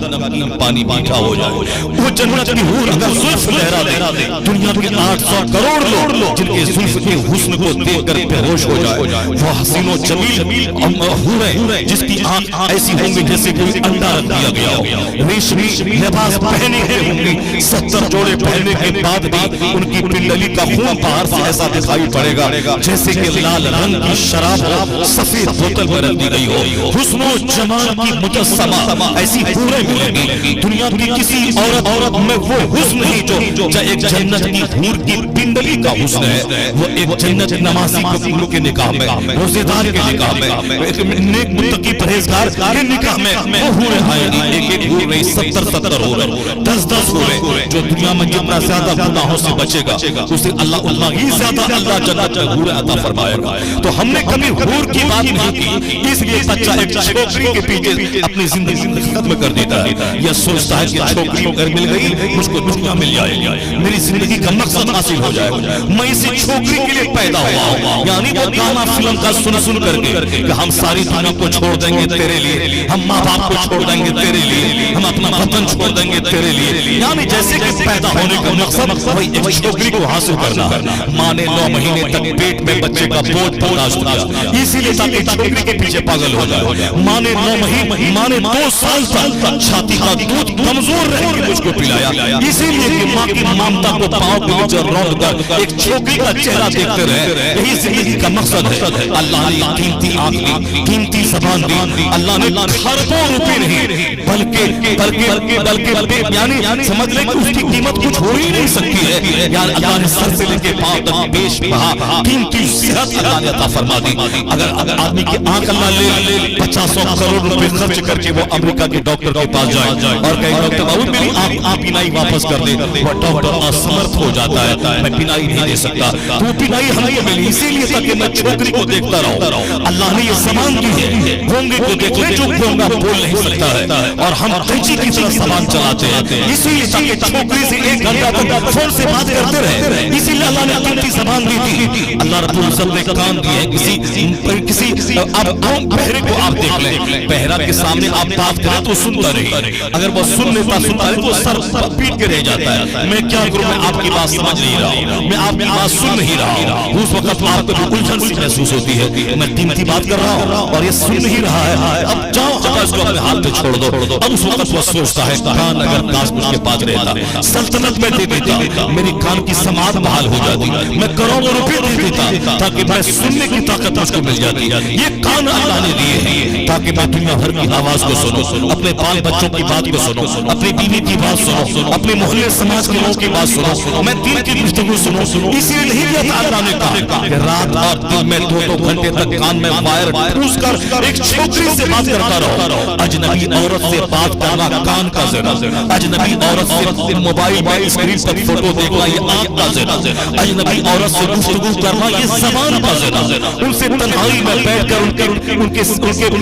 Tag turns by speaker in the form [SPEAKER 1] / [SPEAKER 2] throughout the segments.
[SPEAKER 1] نمکین پانی میٹھا ہو جائے، وہ جنت کی حور اگر زلف لہرا دے، دنیا کے 800 کروڑ لوگ جن کے زلف کے حسن کو دیکھ کر بے ہوش ہو جائے، وہ حسین و جمیل حوریں جس کی آنکھ ایسی ہوں گی جیسے کوئی انڈا رکھ دیا گیا ہو، ریشمی لباس پہنے کے ہوں گی، 70 جوڑے پہننے کے بعد بھی ان کی پنڈلی کا خون باہر سے ایسا دکھائی پڑے گا جیسے کہ لال رنگ کی شراب ہو سفید بوتل میں رکھ دی گئی ہو، حسن و جمال کی مجسمہ ایسی حوریں ملیں گی، دنیا کی کسی عورت میں وہ حسن ہی جو ایک جنت کی حور کی پنڈلی کا حسن ہے، وہ ایک جنت نمازی کبیروں کے نکاح میں، روزے دار کے نکاح میں، ایک نیک متقی پرہیزگار کے نکاح میں وہ حوریں آئیں گی، ایک حور نہیں 70 حوریں، 10 حوریں، جو دنیا میں جتنا زیادہ گناہوں سے بچے گا اسے اللہ اتنا ہی زیادہ اللہ جنت میں حوریں عطا فرمائے گا۔ تو ہم نے کبھی حور کی بات نہیں کی، اس لیے بچہ ایک چھوکری کے پیچھے اپنی زندگی ختم کر دیتا ہے، یہ سوچتا ہے کہ چھوکری اگر مل گئی مجھ کو دنیا مل جائے گی، میری زندگی کا مقصد حاصل ہو جائے گا، میں اسی چھوکری کے لیے پیدا ہوا ہوں، یعنی وہ گانا فلم کا سن کر کے کہ ہم ساری دنیا کو چھوڑ دیں گے تیرے لیے، ہم ماں باپ کو چھوڑ دیں گے تیرے لیے، ہم اپنا وطن چھوڑ دیں گے تیرے لیے، یعنی جیسے کہ پیدا ہونے کا مقصد وہی ایک چھوکری کو حاصل کرنا، ماں نے 9 مہینے تک پیٹ میں بچے کا بوجھ برداشت کیا، اسی لیے تاکہ چھوکری کے پیچھے پاگل ہو جائے، ماں نے 9 مہینے، ماں نے 2 سال تک چھاتی کا دودھ کمزور رہ کے مجھ کو پلایا، اسی لیے کہ ماں کی ممتا کو پاؤں کے نیچے رونق کر ایک چھوکری کا چہرہ دیکھتے رہے، یہی زندگی کا مقصد ہے۔ اللہ نے قیمتی آنکھ دی، قیمتی زبان دی، اللہ نے خربوں روپے نہیں بلکہ یعنی سمجھ لیں کہ اس کی قیمت کچھ ہو ہی نہیں سکتی ہے، یعنی اللہ نے سر سے لے کے پاؤں تک بیش بہا قیمتی صحت اللہ نے عطا فرما دی۔ اگر آدمی کی آنکھ اللہ لے 50 کروڑ روپے خرچ کر کے وہ امریکہ کے ڈاکٹر کے پاس جائے اور کہے ڈاکٹر بابو میری آنکھ بینائی واپس کر دے، وہ ڈاکٹر اسمرتھ ہو جاتا ہے، میں بینائی نہیں دے سکتا، تو بینائی ہمیں ملی اسی لیے تاکہ میں چھوکری کو دیکھتا رہوں۔ اللہ نے یہ زبان دی ہے، گونگے کو دیکھ لے جو گونگا بول نہیں سکتا ہے، اور ہم قینچی کی طرح زبان چلاتے ہیں، اسی لیے تاکہ چھوکری سے 1 گھنٹہ تک فون سے بات کرتے رہے، اسی لیے اللہ نے قیمتی زبان دی تھی۔ اللہ رب العزت نے کان دیے، کسی اب بہرے کو آپ دیکھ لیں، بہرا کے سامنے آپ بات کریں تو سنتا رہے، اگر وہ سن لیتا رہے تو سر پیٹ کے رہ جاتا ہے، میں کیا کروں، میں آپ کی بات سمجھ نہیں رہا ہوں، میں آپ کی بات سن نہیں رہا ہوں، اس وقت آپ کو الجھن سی محسوس ہوتی ہے، میں قیمتی بات کر رہا ہوں اور یہ سن نہیں رہا ہے، اب جاؤ اس کو اپنے ہاتھ پہ چھوڑ دو۔ اب اس وقت وہ سوچتا ہے کان اگر کاش مجھ کے پاس رہتا، سلطنت میں دے دیتا، میری کان کی سماعت بحال ہو جاتی، میں کروڑوں روپے دے دیتا تاکہ میں سننے کی طاقت مجھ کو مل جاتی۔ یہ کان اللہ نے دیے ہیں تاکہ میں دنیا بھر کی آواز کو سنوں، اپنے بال بچوں کی بات کو سنوں، اپنی بیوی کی بات سنوں، اپنے محلے سماج کے لوگوں کی بات سنوں، میں دین کی گفتگو سنوں، اسی لیے نہیں اللہ نے کہا کہ رات اور دن میں 2 گھنٹے تک کان میں وائر ٹھوس کر ایک چھوکری سے بات کرتا رہو۔ اجنبی عورت سے بات کرنا کان کا زنا، اجنبی عورت سے موبائل میں اسکرین پر فوٹو دیکھنا یہ آنکھ کا زنا، اجنبی عورت سے گفتگو کرنا یہ زبان کا زنا، ان سے تنہائی میں بیٹھ کر ان کے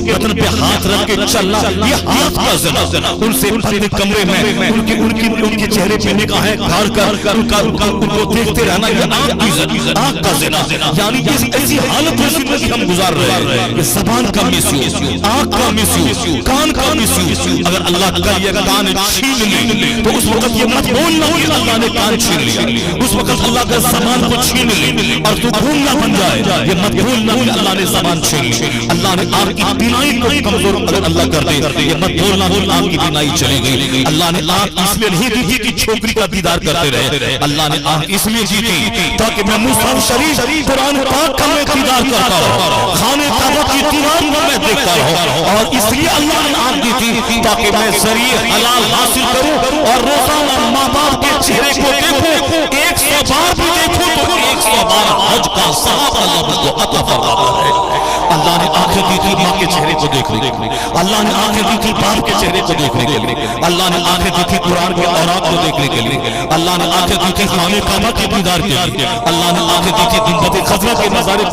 [SPEAKER 1] بدن پہ ہاتھ رکھ کے چلنا یہ ہاتھ کا زنا، ان سے اپنے کمرے میں ان کے چہرے پہ نگاہیں گھار کر ان کو دیکھتے رہنا یہ آنکھ کا زنا، یعنی ایسی حالت میں زندگی ہم گزار رہے ہیں، یہ زبان کا مس یوز، آنکھ کا مس یوز، کان کا مس یوز۔ اگر اللہ کر یہ کان چھین لے تو اس وقت یہ مت بولنا کہ اللہ نے کان چھین لیا، اس وقت اللہ کا زبان کو چھین لے اور تو بھولنا بن جائے، یہ مت بھولنا کہ اللہ نے زبان چھین لی، اللہ نے آپ کی بینائی کو کمزور اگر اللہ کر دے، یہ مت بولنا کہ آپ کی بینائی چلی گئی، اللہ نے آنکھ اس لیے نہیں دی تھی کہ چھوکری کا دیدار کرتے رہے، اللہ نے آنکھ اس لیے دی تھی تاکہ میں مصحف شریف قرآن پاک کا میں دیدار کرتا رہوں، خانے کعبہ کی دیوار کو میں دیکھتا رہوں، اور اس لیے اللہ نے آنکھ دی تھی تاکہ میں ذریعہ حلال حاصل کروں اور روزانہ ماں باپ کے چہرے کو دیکھوں، 100 بار بھی دیکھوں تو 100 بار حج کا ثواب اللہ مجھ کو عطا فرماتا ہے۔ اللہ نے آنکھیں دی تھی ماں کے چہرے کو دیکھنے کے لیے، اللہ نے آنکھیں دی تھی باپ کے چہرے کو دیکھنے کے لیے، اللہ نے آنکھیں دی تھی قرآن کے اوراد کو دیکھنے کے لیے، اللہ نے آنکھیں دی تھی خانے کعبہ کے دیدار کے لیے، اللہ نے آنکھیں دی تھی گنبد خضرا کے نظارہ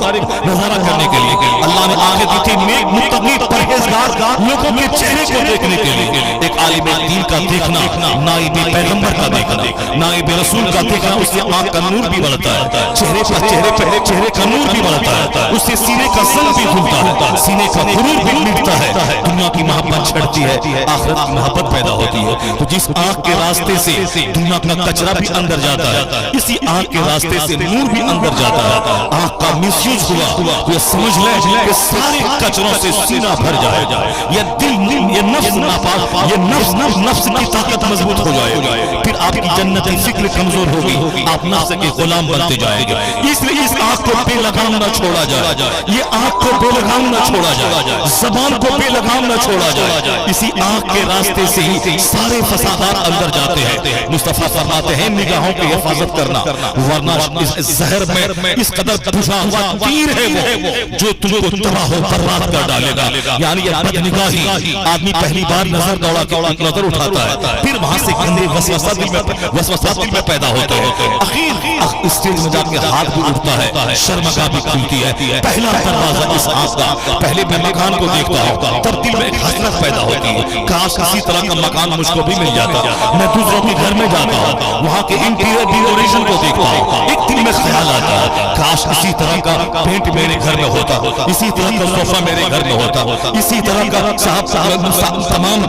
[SPEAKER 1] کرنے کے لیے، اللہ نے آنکھیں دی تھی نیک متقی پرہیزگار لوگوں کے چہرے کو دیکھنے کے لیے۔ ایک عالم دین کا دیکھنا، نائب پیغمبر کا دیکھنا، نائب رسول کا دیکھنا، اس سے آنکھ کا نور بھی بڑھتا ہے، چہرے کا نور بھی بڑھتا ہے، اس سے سینے کا سن بھی کھلتا ہے، سینے کا غرور بھی بھی مٹتا ہے, دنیا کی محبت چھڑتی ہے, آخرت کی محبت پیدا ہوتی ہے. تو جس آنکھ کے راستے سے دنیا کا کچرا بھی اندر جاتا ہے, اسی آنکھ کے راستے سے نور بھی اندر جاتا ہے. آنکھ کا مس یوز ہوا, یہ سمجھ لیں کہ سارے کچروں سے سینہ بھر جائے, یہ دل, یہ نفس ناپاک, یہ نفس کی طاقت مضبوط ہو جائے, پھر آپ کی جنتی فکر کمزور ہوگی, آپ نفس کے غلام بنتے جائیں گے. اس لیے اس آنکھ کو بے لگام نہ چھوڑا جائے, یہ آنکھ کو بے لگام نہ چھوڑا جائے, زبان کو بے لگام نہ چھوڑا جائے. اسی آنکھ کے راستے سے ہی سارے فسادات اندر جاتے ہیں. مصطفیٰ فرماتے ہیں نگاہوں کی حفاظت کرنا, ورنہ اس زہر میں اس قدر بجھا ہوا تیر ہے وہ جو تم کو تباہ و برباد کر ڈالے گا. یعنی یہ بدنگاہی, آدمی پہلی بار نظر دوڑا کے نظر اٹھاتا ہے, پھر وہاں سے گندے وسوسات دل میں پیدا ہوتے ہیں, اخیر اسٹیج میں جا کے ہاتھ بھی اٹھتا ہے, شرمگاہ بھی کھلتی ہے. پہلا دروازہ اس آنکھ کا, پہلے میں مکان کو دیکھتا ہوں, تب دل میں ایک حسرت پیدا ہوتی ہے, کاش اسی طرح کا مکان مجھ کو بھی مل جاتا. میں دوسروں کے گھر میں جاتا ہوں, وہاں کے انٹیریئر ڈیکوریشن کو دیکھتا ہوں, ایک دل میں خیال آتا ہے کاش اسی طرح کا پینٹ میرے گھر میں ہوتا, اسی طرح کا صوفہ میرے گھر میں ہوتا, اسی طرح کا تمام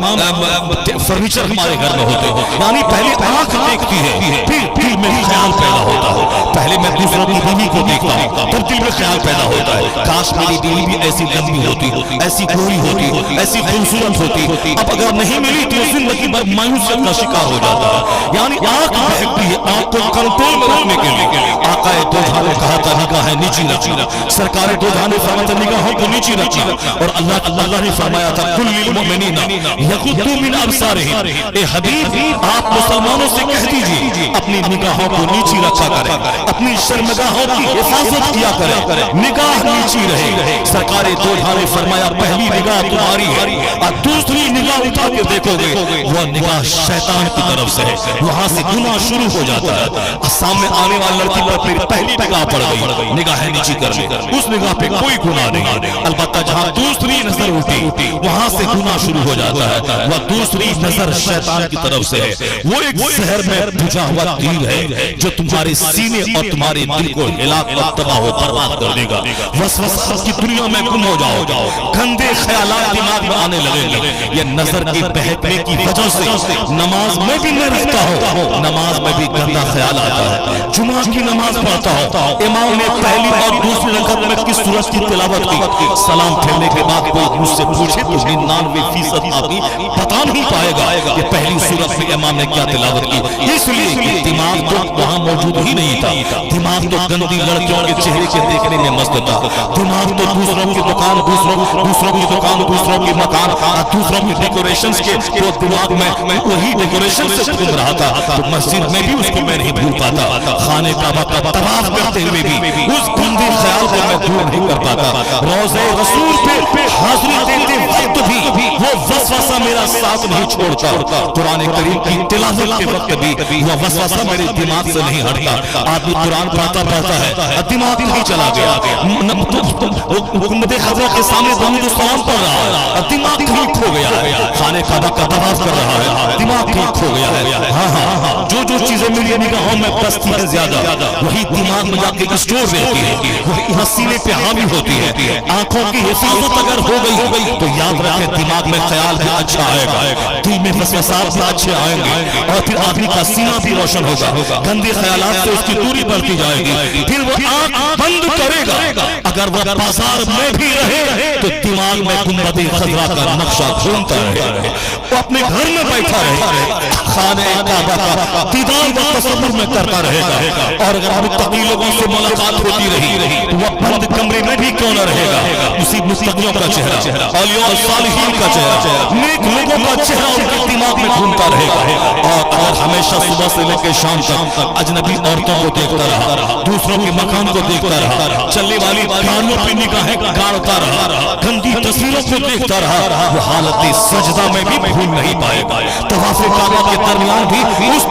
[SPEAKER 1] فرنیچر ہمارے گھر میں ہوتے. یعنی پہلے آنکھ دیکھتی ہے, پھر دل میں خیال پیدا ہوتا ہے. پہلے میں دوسروں کی بیوی کو دیکھتا ہوں, پھر دل میں خیال پیدا ہوتا ہے کاش میری بیوی بھی ایسی لمبی ہوتی, ایسی گوری ہوتی, ایسی خوبصورت ہوتی. اب اگر نہیں ملی تو زندگی بھر مایوسیت کا شکار ہو جاتا ہے. یعنی آنکھ بہکتی ہے, آنکھ کو کنٹرول میں رکھنے کے لیے آقا دو جہاں نے کہا تھا نگاہ نیچی رکھنا, سرکار دو جہاں نے فرمایا تھا نگاہوں کو نیچی رکھنا, اور اللہ نے فرمایا تھا کل للمؤمنین یغضوا من ابصارہم. اے حبیب آپ مسلمانوں سے کہہ دیجئے اپنی نگاہوں کو نیچی رکھا کریں, اپنی شرمگاہوں کی حفاظت کیا کریں, نگاہ نیچی رہے. سرکار دو جہاں نے فرمایا پہلی نگاہ تمہاری ہے, اور دوسری نگاہ اٹھا کے دیکھو گے وہ نگاہ شیطان کی طرف سے ہے, وہاں سے گناہ شروع ہو جاتا ہے. سامنے آنے والی لڑکی پر پھر پہلی نگاہ پڑ گئی, نگاہ نیچی کر لی, اس نگاہ پہ کوئی گناہ نہیں. البتہ جہاں دوسری نظر اٹھی وہاں سے گناہ شروع ہو جاتا ہے, وہ دوسری نظر شیطان کی طرف سے ہے. وہ ایک زہر میں بجھا ہوا تیر ہے جو تمہارے سینے اور تمہارے دل کو ہلاک اور تباہ و برباد کر دے گا. وسوسہ کی دنیا میں گم ہو جاؤ, گندے خیالات دماغ میں آنے لگیں گے. یہ نظر کی بہکنے کی وجہ سے نماز میں بھی میں رہتا ہوں, نماز میں بھی گندا خیال آتا ہے. جمعہ کی نماز پڑھتا ہوں, امام نے پہلی اور دوسری رکعت میں کس سورت کی تلاوت کی, سلام پھیرنے کے بعد کوئی مجھ سے پوچھے تو 99% آدمی بتا نہیں پائے گا کہ پہلی سورت میں امام نے کیا تلاوت کی. اس لیے کہ دماغ تو وہاں موجود ہی نہیں تھا, دماغ تو گندی لڑکیوں کے چہرے کے دیکھنے میں مست تھا, دماغ تو دوسروں کی دکان, دوسروں کی دکان, دوسروں کی مکان, دوسروں کی ڈیکوریشنز کے تو دماغ میں وہی ڈیکوریشن سے گھوم رہا تھا. تو مسجد میں بھی اس کو میں نہیں بھول پاتا, خانے کعبہ کا طواف کرتے ہوئے بھی اس گندے خیال کو میں دور نہیں کر پاتا. روضہ رسول پہ حاضری دیتے وقت بھی وہ وسوسہ میرا ساتھ نہیں چھوڑتا, قرآن کریم کی تلاوت کے وقت بھی وہ وسوسہ میرے دماغ سے نہیں ہٹتا. آدمی قرآن پڑھتا ہے, دماغ نہیں چلا گیا, حکومت خضرہ کے سامنے درود و سلام پڑھ رہا ہے, دماغ کہیں کھو گیا ہے, خانے کعبہ کا طواف کر رہا ہے, دماغ کہیں کھو گیا ہے. ہاں جو چیزیں میری نگاہوں میں بستی ہیں زیادہ وہی دماغ میں جا کے اسٹور رہتی ہے, وہی سینے پہ حاوی ہوتی ہے. آنکھوں کی حفاظت اگر ہو گئی تو یاد رکھیں دماغ میں خیال بھی اچھا آئے گا, دل میں وسوسات بھی اچھے آئیں گے, اور پھر آدمی کا سینہ بھی روشن ہوگا, گندے خیالات سے اس کی دوری بڑھتی جائے گی. پھر وہ آنکھ بند کرے گا, اگر وہ بازار میں بھی رہے تو دماغ میں گنبد خضرا کا نقشہ گھومتا رہے, وہ اپنے گھر میں بیٹھا رہے, خانے کعبہ کا دیدار و تصور میں کرتا رہے گا. اور اگر متقی لوگوں سے ملاقات ہوتی رہی تو وہ بند کمرے میں بھی کیوں نہ رہے گا, اسی متقیوں کا چہرہ, اولیاء اور صالحین کا چہرہ, نیک لوگوں کا چہرہ ان کے دماغ میں گھومتا رہے گا. اور اگر ہمیشہ صبح سے لے کے شام تک اجنبی عورتوں کو دیکھتا رہا, دوسروں کے مکان کو دیکھتا رہا, چلنے والی گاڑیوں پہ نگاہیں گاڑتا رہا, گندی تصویروں کو دیکھتا رہا, وہ حالت سجدہ میں بھی بھول نہیں پائے گا. طواف کعبہ کے درمیان بھی اس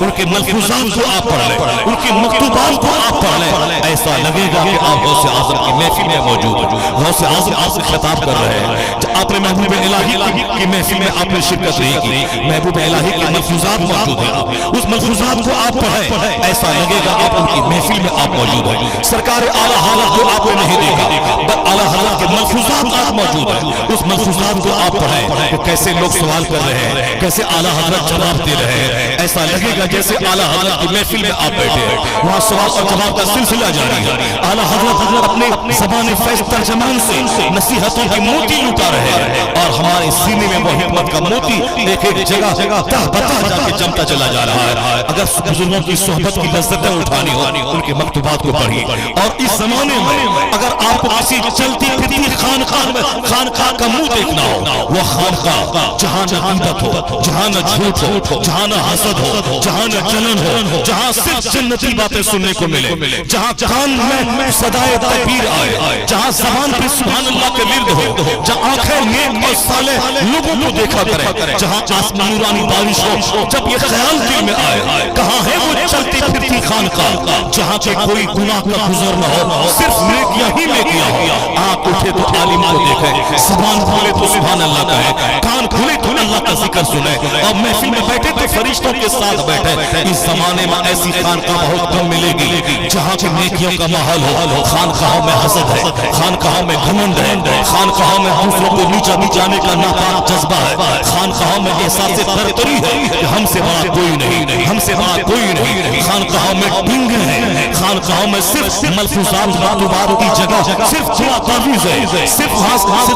[SPEAKER 1] ان کے ملفوظات کو آپ پڑھ لیں، ان کی مکتوبات کو آپ پڑھ لیں، ایسا لگے گا کہ آپ غوث اعظم کی محفل میں موجود ہیں۔ غوث اعظم آپ سے خطاب کر رہے ہیں، آپ نے محبوب الہی کی محفل میں آپ نے شرکت نہیں کی، محبوب الہی کے ملفوظات موجود ہیں، اس ملفوظات کو آپ پڑھیں، ایسا لگے گا آپ ان کی محفل میں آپ موجود ہیں۔ سرکار اعلیٰ حضرت کو آپ نے نہیں دیکھا، بل اعلیٰ حضرت کے ملفوظات آپ موجود ہیں، اس ملفوظات کو آپ پڑھیں کہ کیسے لوگ سوال کر رہے ہیں، کیسے اعلیٰ حضرت جواب دے رہے ہیں، ایسا لگے گا جیسے اعلیٰ حضرت کی محفل میں آپ بیٹھے ہیں، وہاں سوال اور جواب کا سلسلہ جاری ہے۔ اعلیٰ حضرت اپنے زبان فیض ترجمان سے نصیحتوں کی موتی لٹا رہے ہیں، اور ہمارے سینے میں وہ حکمت کا موتی ایک ایک جگہ تہ بتا جا کے جمتا چلا جا رہا ہے۔ اگر بزرگوں کی صحبت کی لذتیں اٹھانی ہو ان کے مکتوبات کو پڑھیے، اور اس زمانے میں اگر آپ کو کسی چلتی پھرتی خانقاہ کا منہ دیکھنا ہو، وہ خانقاہ جہاں نہ غیبت ہو، جہاں نہ جھوٹ ہو، جہاں نہ حسد ہو، جہاں نہ جلن ہو، جہاں صرف جنتی باتیں سننے کو ملے، جہاں کان میں صدائے تکبیر آئے، جہاں زبان پہ سبحان اللہ کے ورد ہو، جہاں آنکھیں نیک اور صالح لوگوں کو دیکھا کرے، جہاں آسمان نورانی بارش ہو، جب یہ خیال دل میں آئے، کہاں ہے وہ چلتی پھرتی خانقاہ جہاں پہ کوئی گناہ کا گزر نہ ہو، صرف نیکیاں ہی نیکیاں ہو۔ آنکھ اٹھے تو عالم کو دیکھے، زبان کھولے تو سبحان اللہ کہے، کان کھولے تو اللہ کا ذکر سنے، اور محفل میں بیٹھے تو فرشتوں کے ساتھ بیٹھے۔ اس زمانے میں ایسی خانقاہ بہت کم ملے گی جہاں پہ نیکیوں کا ماحول ہو۔ خانقاہوں میں حسد ہے، خانقاہوں میں گھمنڈ ہے، خانقاہوں میں دوسروں کو نیچا نچانے کا ناپاک جذبہ ہے، خانقاہوں میں احساس برتری ہے کہ ہم سے بڑا کوئی نہیں، ہم سے بڑا کوئی نہیں، خانقاہوں میں ڈنگے ہیں، خانقاہوں میں صرف ملفوظات مکتوبات کی جگہ صرف دعا تعویذ ہے، صرف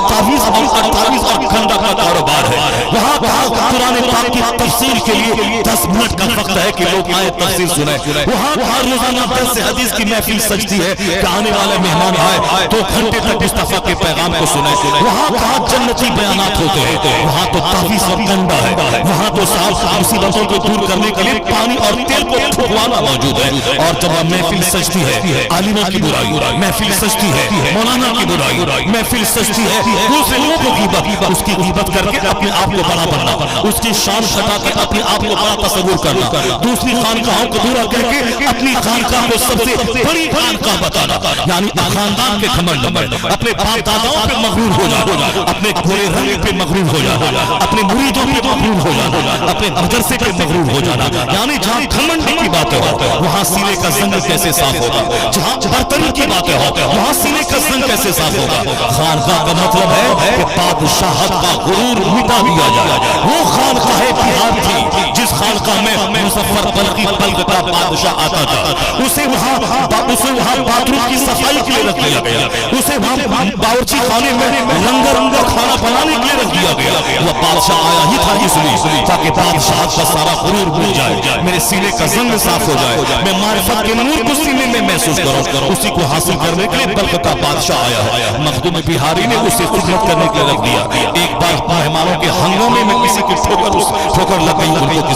[SPEAKER 1] تعویذ اور کھنڈا کا کاروبار ہے۔ وہاں قرآن پاک کی تفسیر کے لیے 10 منٹ کا وقت ہے کہ لوگ آئے تفسیر سنیں، وہاں روزانہ 10 سے حدیث کی محفل سجتی ہے کہ آنے والے مہمان آئے 2 گھنٹے تک مصطفیٰ کے پیغام کو سنیں۔ وہاں کہاں جنتی بیانات ہوتے ہیں، وہاں تو تعویذ اور کنڈا ہے، وہاں تو صاحب مصیبتوں کو دور کرنے کے لیے پانی اور تیل کو پھونکوانا موجود ہے۔ اور جب محفل سجتی ہے عالموں کی برائی، محفل سجتی ہے مولانا کی برائی، محفل سجتی ہے دوسرے لوگوں کی غیبت، اس کی غیبت کر کے اپنے آپ کو بڑا بننا، اس کی شان گھٹا کے اپنے آپ کو بڑا تصور کرنا، دوسری خانقاہوں کو برا کر کے اپنی خانقاہ کو سب سے بڑی خانقاہ بتانا، یعنی خاندان کے گھمنڈ، اپنے باپ داداؤں پہ مغرور ہو جانا، اپنے گھوڑے رنگ پہ مغرور ہو جانا، اپنے مریدوں پہ مغرور ہو جانا، اپنے مدرسے پہ مغرور ہو جانا، یعنی جہاں گھمنڈ کی باتیں ہو وہاں سینے کا زنگ کیسے صاف ہوگا، جہاں برتری کی باتیں ہو وہاں سینے کا زنگ کیسے صاف ہوگا۔ خانقاہ کا مطلب ہے کہ بادشاہت کا غرور مٹا دیا جائے۔ وہ خانقاہ بہار تھی جس خانقاہ میں مظفر بلخ کا بادشاہ آتا تھا، اسے وہاں باتھ روم کی صفائی کے لیے رکھ دیا گیا، اسے وہاں باورچی خانے میں لنگر کھانا بنانے کے لیے رکھ دیا گیا۔ وہ بادشاہ آیا ہی تھا اس لیے تاکہ بادشاہت کا سارا غرور مٹ جائے، میرے سینے کا زنگ صاف ہو جائے، میں معرفت کے نور کو سینے میں محسوس کروں، اسی کو حاصل کرنے کے لیے بلخ کا بادشاہ آیا ہے۔ مخدوم بہاری نے اسے خدمت کرنے کے لیے رکھ دیا۔ ایک بار مہمانوں کے ہنگامے میں کسی کی ٹھوکر لگ گئی، ان کو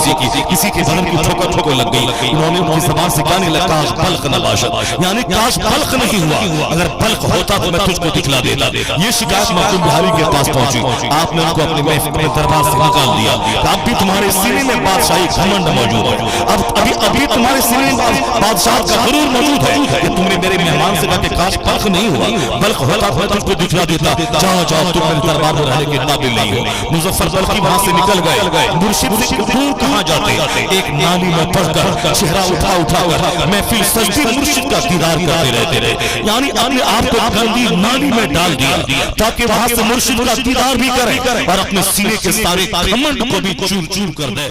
[SPEAKER 1] کسی کے بدن کی ٹھوکر لگ گئی، انہوں نے ان کی زبان سے کہنے لگا کاش بلخ نہ باشد، یعنی کاش بلخ نہیں ہوا، اگر بلخ ہوتا تو میں تجھ کو دکھلا دیتا۔ یہ شکایت مخدوم بہاری کے پاس پہنچی، آپ نے ان کو اپنے محفل دربار سے نکال دیا کہ اب بھی تمہارے سینے میں بادشاہی گھمنڈ موجود ہے، ابھی تمہارے سینے میں بادشاہت کا غرور موجود ہے کہ تم نے میرے مہمان سے کہا کہ کاش بلخ نہیں ہوا، بلخ ہوتا تو میں تجھ کو دکھلا دیتا، جاؤ تم میرے دربار میں رہنے کے قابل نہیں ہو۔ مظفر بلخی وہاں سے نکل گئے، مرشد سے دور کہاں جاتے، ایک نالی میں پڑھ کر چہرہ اٹھا کر محفل سجدی مرشد کا دیدار کرتے رہتے، یعنی اپنے آپ کو گندی نالی میں ڈال دیا تاکہ وہاں سے مرشد کا دیدار بھی کرے اور اپنے سینے کے سارے گھمنڈ کو بھی چور چور کر دے۔